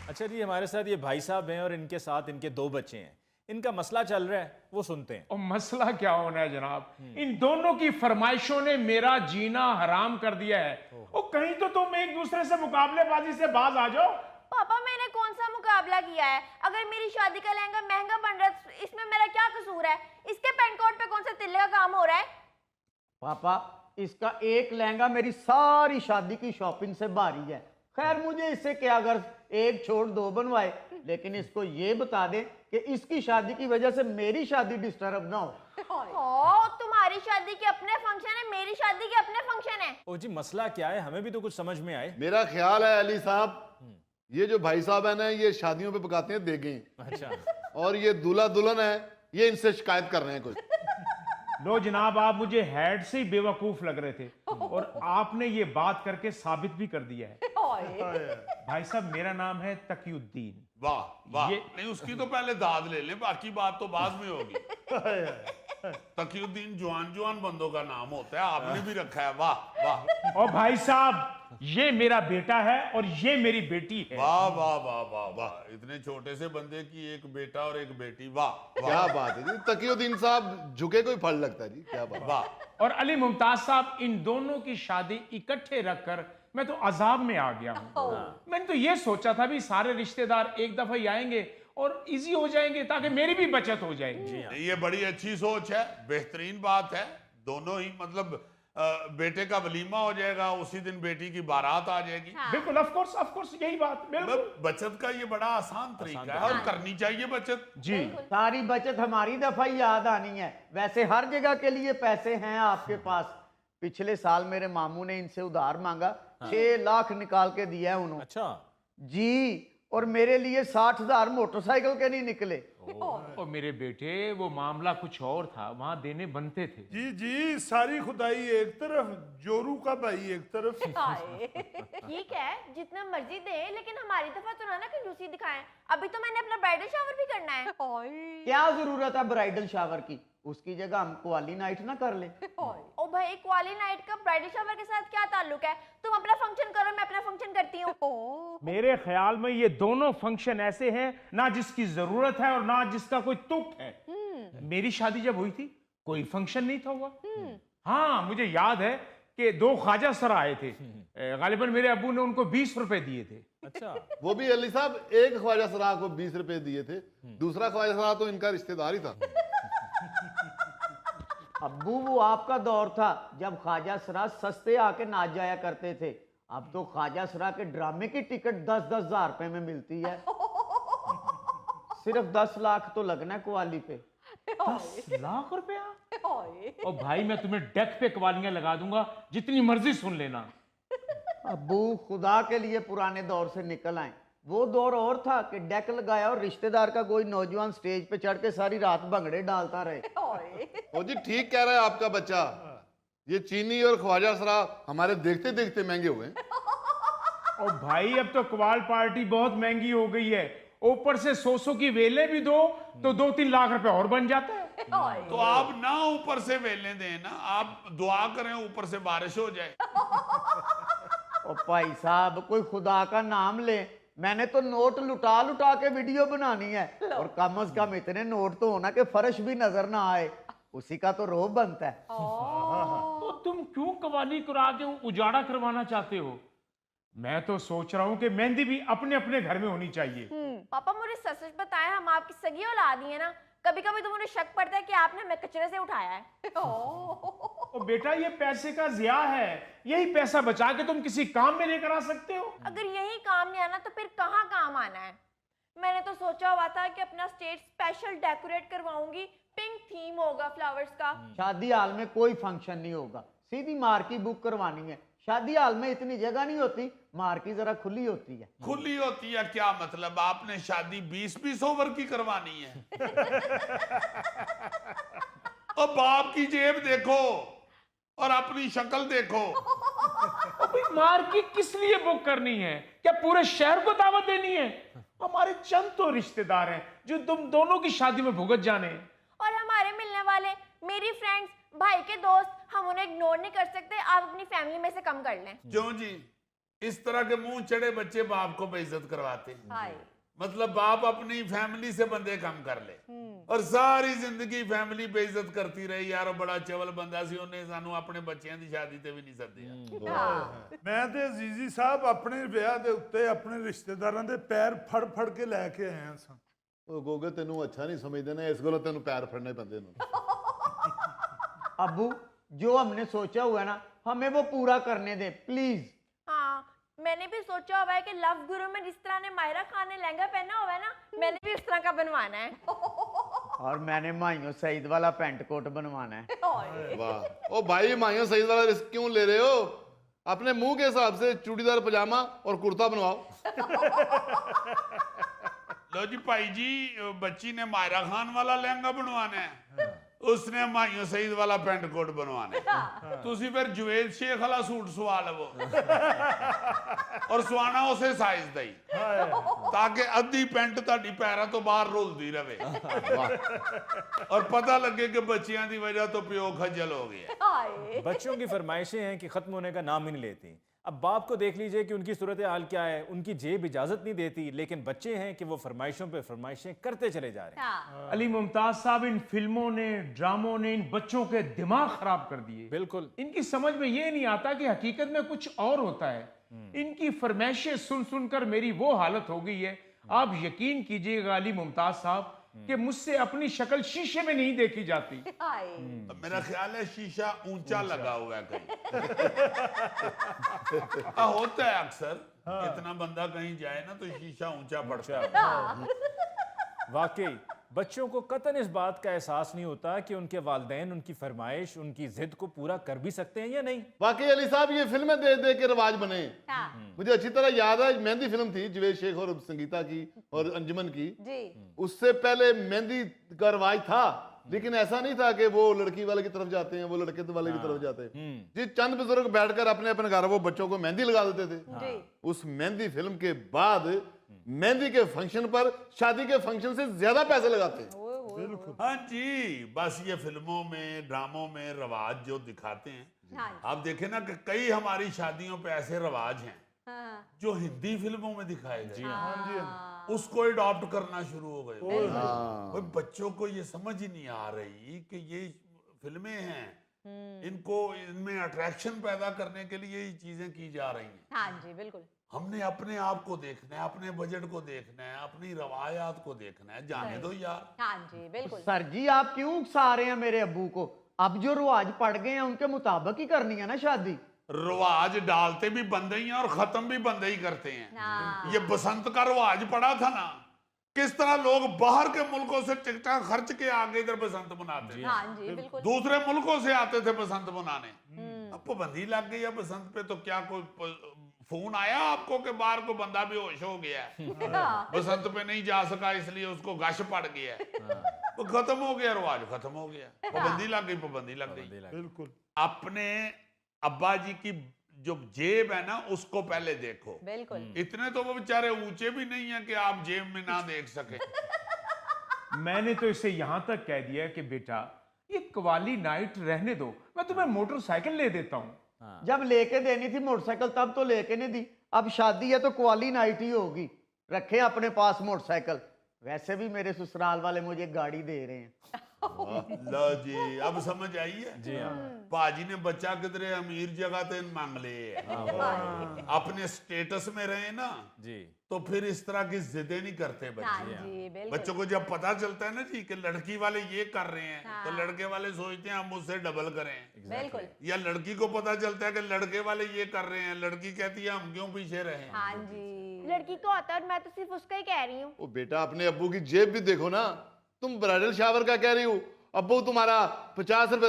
अच्छा जी, हमारे साथ ये भाई साहब हैं और इनके साथ इनके 2 बच्चे हैं। इनका मसला चल रहा है, वो सुनते हैं। और मसला क्या होना है जनाब, इन दोनों की फरमाइशों ने मेरा जीना हराम कर दिया है। और कहीं तो तुम एक दूसरे से मुकाबलेबाजी से बाज आ जाओ। पापा मैंने कौन सा मुकाबला किया है? अगर मेरी शादी का लहंगा महंगा बन रहा है इसमें मेरा क्या कसूर है? इसके पेंट कोट पे कौन सा तिल्ले का काम हो रहा है? पापा, इसका एक लहंगा मेरी सारी शादी की शॉपिंग से भारी है। खैर मुझे इससे क्या, अगर एक छोड़ 2 बनवाए, लेकिन इसको ये बता दे कि इसकी शादी की वजह से मेरी शादी डिस्टर्ब ना हो। ओ, तुम्हारी शादी के अपने फंक्शन है, मेरी शादी के अपने फंक्शन है। ओ जी, मसला क्या है? हमें भी तो कुछ समझ में आए। मेरा ख्याल है अली साहब, ये जो भाई साहब है ना, ये शादियों पे पकाते हैं देगे, अच्छा। और ये दूल्हा दुल्हन है, ये इनसे शिकायत कर रहे हैं कुछ। लो जनाब, आप मुझे हेड से ही बेवकूफ लग रहे थे और आपने ये बात करके साबित भी कर दिया है। भाई साहब, मेरा नाम है तकीउद्दीन। वाह वाह, ये- नहीं उसकी तो पहले दाद ले ले, बाकी बात तो बाद में होगी। तकीउद्दीन जवान जवान बंदों का नाम होता है, आपने भी रखा है। वाह वाह और भाई साहब, ये मेरा बेटा है और ये मेरी बेटी है। वाह वाह वाह वाह वाह, इतने छोटे से बंदे की एक बेटा और एक बेटी। वाह क्या बात है जी, तकीउद्दीन साहब झुके कोई फल लगता है जी, क्या बात। वाह। और अली मुमताज साहब, इन दोनों की शादी इकट्ठे रखकर मैं तो अजाब में आ गया हूँ। मैंने तो ये सोचा था भी सारे रिश्तेदार एक दफा ही आएंगे और इजी हो जाएंगे ताकि मेरी भी बचत हो जाएगी। नहीं, ये बड़ी अच्छी सोच है, बेहतरीन बात है। दोनों ही मतलब बेटे का वलीमा हो जाएगा, उसी दिन बेटी की बारात आ जाएगी। बिल्कुल, ऑफ कोर्स यही बात, बिल्कुल बचत का ये बड़ा आसान तरीका है और करनी चाहिए बचत। जी। सारी बचत हमारी दफा ही याद आनी है। वैसे हर जगह के लिए पैसे हैं आपके पास। पिछले साल मेरे मामू ने इनसे उधार मांगा, 6 लाख निकाल के दिया है उन्होंने अच्छा। जी। और मेरे लिए 60,000 मोटरसाइकिल के नहीं निकले। और मेरे बेटे, वो मामला कुछ और था, वहां देने बनते थे। जी जी, सारी खुदाई एक तरफ, जोरू का भाई एक तरफ। ठीक है, जितना मर्जी दे, लेकिन हमारी दफा तो ना कंजूसी दिखाएं। अभी तो मैंने अपना ब्राइडल शावर भी करना है। क्या जरूरत है ब्राइडल शावर की? उसकी जगह हम क्वाली नाइट ना कर ले। ओ भाई, क्वाली नाइट का ब्राइडल शावर के साथ क्या ताल्लुक है? तुम अपना फंक्शन करो, मैं अपना फंक्शन करती हूँ। मेरे ख्याल में ये दोनों फंक्शन ऐसे हैं ना जिसकी जरूरत है और ना जिसका कोई तुक है। मेरी शादी जब हुई थी कोई फंक्शन नहीं था हुआ। हाँ, मुझे याद है कि 2 ख्वाजा सर आए थे। गालिबन मेरे अब्बू ने उनको 20 रुपए दिए थे। अच्छा। वो भी अली साहब, एक ख्वाजा सराह को 20 रुपए दिए थे, दूसरा ख्वाजा सराह तो इनका रिश्तेदार ही था। अब्बू, वो आपका दौर था जब ख्वाजा सरा सस्ते आके नाच जाया करते थे। अब तो ख्वाजा सरा के ड्रामे की टिकट 10-10 हजार रुपए में मिलती है। सिर्फ 10 लाख तो लगना है क्वाली पे। 10 लाख रुपया? और भाई, मैं तुम्हें डेक पे कवालियां लगा दूंगा, जितनी मर्जी सुन लेना। अब्बू, खुदा के लिए पुराने दौर से निकल आए। वो दौर और था कि डेक लगाया और रिश्तेदार का कोई नौजवान स्टेज पे चढ़ के सारी रात भंगड़े डालता रहे। ओ जी, ठीक कह रहा है आपका बच्चा। ये चीनी और ख्वाजा सराह हमारे देखते देखते महंगे हुए हैं। और भाई, अब तो कवाल पार्टी बहुत महंगी हो गई है। ऊपर से 100 की वेले भी दो तो 2-3 लाख रुपए और बन जाता है। तो आप ना ऊपर से वेलने दें ना, आप दुआ करें ऊपर से बारिश हो जाए। और भाई साहब, कोई खुदा का नाम ले। मैंने तो नोट लुटा लुटा के वीडियो बनानी है, और कम से कम इतने नोट तो होना कि फर्श भी नजर ना आए। उसी का तो रोब बनता है। तो तुम क्यों कवाली करा के उजाड़ा करवाना चाहते हो? मैं तो सोच रहा हूँ कि मेहंदी भी अपने अपने घर में होनी चाहिए। पापा, मुझे सच सच बताएं, हम आपकी सगी औलाद ही है ना? कभी कभी तो मुझे शक पड़ता है कि आपने हमें कचरे से उठाया है। और बेटा, ये पैसे का जिया है। यही पैसा बचा के तुम किसी काम में लेकर आ सकते हो। अगर यही काम नहीं आना तो फिर कहाँ काम आना है? मैंने तो सोचा हुआ था कि अपना स्टेज स्पेशल डेकोरेट करवाऊंगी, पिंक थीम होगा फ्लावर्स का। शादी हाल में कोई फंक्शन नहीं होगा, सीधी मार्की बुक करवानी है। शादी हाल में इतनी जगह नहीं होती, मार्की जरा खुली होती है। खुली होती है क्या मतलब? आपने शादी 20-20 ओवर की करवानी है? और बाप की जेब देखो और अपनी शक्ल देखो। अभी मार्केट किस लिए बुक करनी है? क्या पूरे शहर को दावत देनी है? हमारे चंद तो रिश्तेदार हैं जो तुम दोनों की शादी में भुगत जाने हैं। और हमारे मिलने वाले, मेरी फ्रेंड्स, भाई के दोस्त, हम उन्हें इग्नोर नहीं कर सकते। आप अपनी फैमिली में से कम कर लें। क्यों जी? इस तरह के मुंह चढ़े बच्चे बाप को बेइज्जत करवाते हैं। हाय मतलब बाप अपनी फैमिली से बंदे कम कर ले और सारी जिंदगी फैमिली बेइज्जत करती रही। यार बड़ा चवल बंदा सी, ਉਹਨੇ ਸਾਨੂੰ ਆਪਣੇ ਬੱਚਿਆਂ ਦੀ ਸ਼ਾਦੀ ਤੇ ਵੀ ਨਹੀਂ ਸੱਦਿਆ। ਮੈਂ ਤੇ ਅਜ਼ੀਜ਼ੀ ਸਾਹਿਬ ਆਪਣੇ ਵਿਆਹ ਦੇ ਉੱਤੇ ਆਪਣੇ ਰਿਸ਼ਤੇਦਾਰਾਂ ਦੇ ਪੈਰ ਫੜ ਫੜ ਕੇ ਲੈ ਕੇ ਆਇਆ ਸਾਂ। ਉਹ ਗੋਗੇ ਤੈਨੂੰ ਅੱਛਾ ਨਹੀਂ ਸਮਝਦੇ ਨੇ, ਇਸ ਗੱਲੋਂ ਤੈਨੂੰ ਪੈਰ ਫੜਨੇ ਪੈਂਦੇ ਨੇ। अबू जो हमने सोचा हुआ है ना, हमें वो पूरा करने दे प्लीज। हाँ, मैंने भी सोचा हुआ है कि लव गुरु में जिस तरह ने मायरा खान ने लहंगा पहना हुआ है ना, मैंने भी उस तरह का बनवाना है। और मैंने माइयों सईद वाला पेंट कोट बनवाना है। वाह ओ भाई, माइयों सही वाला रिस्क क्यों ले रहे हो? अपने मुंह के हिसाब से चूड़ीदार पजामा और कुर्ता बनवाओ। लो जी भाई जी, बच्ची ने मायरा खान वाला लहंगा बनवाना है, उसने माइयों सईद वाला पेंट कोट बनवाना है। तुसी फिर जवेद शेख वाला सूट सवा लवो और सवाना उसे साइज दा ही, ताकि अद्धी पेंट ਤੁਹਾਡੀ ਪੈਰਾਂ ਤੋਂ ਬਾਹਰ ਰੁਲਦੀ ਰਵੇ और पता लगे कि बच्चियां दी वजह तो प्यो खज्जल हो गया। हाय बच्चों की फरमाइशें हैं कि ख़त्म होने का नाम ही नहीं लेती। अब बाप को देख लीजिए कि उनकी सूरत हाल क्या है। उनकी जेब इजाज़त नहीं देती, लेकिन बच्चे हैं कि वो फरमाइशों पे फरमाइशें करते चले जा रहे हैं। हाँ, अली मुमताज साहब, इन फिल्मों ने, ड्रामों ने इन बच्चों के दिमाग खराब कर दिए। बिल्कुल। इनकी समझ में ये नहीं आता कि हकीकत में कुछ और होता है। इनकी फरमाइशें सुन सुनकर मेरी वो हालत हो गई है, आप यकीन कीजिएगा अली मुमताज साहब, कि मुझसे अपनी शक्ल शीशे में नहीं देखी जाती। हाय मेरा ख्याल है शीशा ऊंचा लगा हुआ है कहीं। होता है अक्सर, इतना बंदा कहीं जाए ना तो शीशा ऊंचा पड़ता है। वाकई बच्चों को कतन इस बात का एहसास नहीं होता कि उनके वालिदैन उनकी फरमाइश, उनकी जिद को पूरा कर भी सकते हैं या नहीं। वाकई अली साहब, ये फिल्में देख देख के रिवाज बने। हाँ, मुझे अच्छी तरह याद है, मेहंदी फिल्म थी जवेद शेख और संगीता की और अंजुमन की। जी उससे पहले मेहंदी का रिवाज था, लेकिन ऐसा नहीं था कि वो लड़की वाले की तरफ जाते हैं, वो लड़के वाले की तरफ जाते हैं। जी, चंद बुजुर्ग बैठकर अपने अपने घर वो बच्चों को मेहंदी लगा देते थे। जी उस मेहंदी फिल्म के बाद मेहंदी के फंक्शन पर शादी के फंक्शन से ज्यादा पैसे लगाते हैं। हाँ जी, बस ये फिल्मों में, ड्रामों में रवाज जो दिखाते हैं। हाँ आप देखें ना कि कई हमारी शादियों पे ऐसे रवाज हैं हाँ जो हिंदी फिल्मों में दिखाए गए, हाँ, उसको अडॉप्ट करना शुरू हो गए। भाई बच्चों को ये समझ ही नहीं आ रही कि ये फिल्में हैं, इनको इनमें अट्रैक्शन पैदा करने के लिए ये चीजें की जा रही हैं। हाँ जी बिल्कुल। हमने अपने आप को देखना है, अपने बजट को देखना है, अपनी रवायात को देखना है। जाने दो यार। हाँ जी बिल्कुल। सर जी, आप क्यों उकसा रहे हैं मेरे अब्बू को? अब जो रिवाज पड़ गए हैं उनके मुताबिक ही करनी है ना शादी। रवाज डालते भी बंदे ही हैं और खत्म भी बंदे ही करते हैं। हाँ। ये बसंत का रवाज पड़ा था ना, किस तरह लोग बाहर के मुल्कों से टिकटा खर्च के आगे इधर बसंत मनाते थे। हाँ जी बिल्कुल। दूसरे मुल्कों से आते थे बसंत मनाने। अब पाबंदी लग गई है बसंत पे, तो क्या कोई फोन आया आपको कि बाहर को बंदा बेहोश हो गया है, हाँ, बसंत पे नहीं जा सका इसलिए उसको गश पड़ गया है? वो खत्म हो गया, रवाज खत्म हो गया। पाबंदी लग गई, पाबंदी लग गई। बिल्कुल। अपने अब्बा जी की जो जेब है ना, उसको पहले देखो। बिल्कुल। इतने तो वो बेचारे ऊंचे भी नहीं है कि आप जेब में ना देख सके। मैंने तो इसे यहां तक कह दिया कि बेटा, ये कवाली नाइट रहने दो, मैं तुम्हें मोटरसाइकिल ले देता हूं। जब लेके देनी थी मोटरसाइकिल तब तो लेके नहीं दी, अब शादी है तो क्वाली नाइट ही होगी। रखे अपने पास मोटरसाइकिल। वैसे भी मेरे ससुराल वाले मुझे गाड़ी दे रहे हैं। लो जी, अब समझ आई है। जी हाँ। पाजी ने बच्चा किधरे अमीर जगह ते मांग लिए, अपने स्टेटस में रहे ना, जी तो फिर इस तरह की जिदें नहीं करते हाँ बच्चे। जी बिल्कुल। बच्चों को जब पता चलता है ना जी कि लड़की वाले ये कर रहे हैं, तो लड़के वाले सोचते हैं हम मुझसे डबल करें। बिल्कुल। या लड़की को पता चलता है कि लड़के वाले ये कर रहे हैं, लड़की कहती है हम क्यों पीछे रहे। हाँ जी, लड़की को आता है और मैं तो सिर्फ उसका ही कह रही हूँ। ओ बेटा, अपने अब्बू की जेब भी देखो ना। तुम ब्राइडल शावर का कह रही हो, अब्बू तुम्हारा 50 रुपए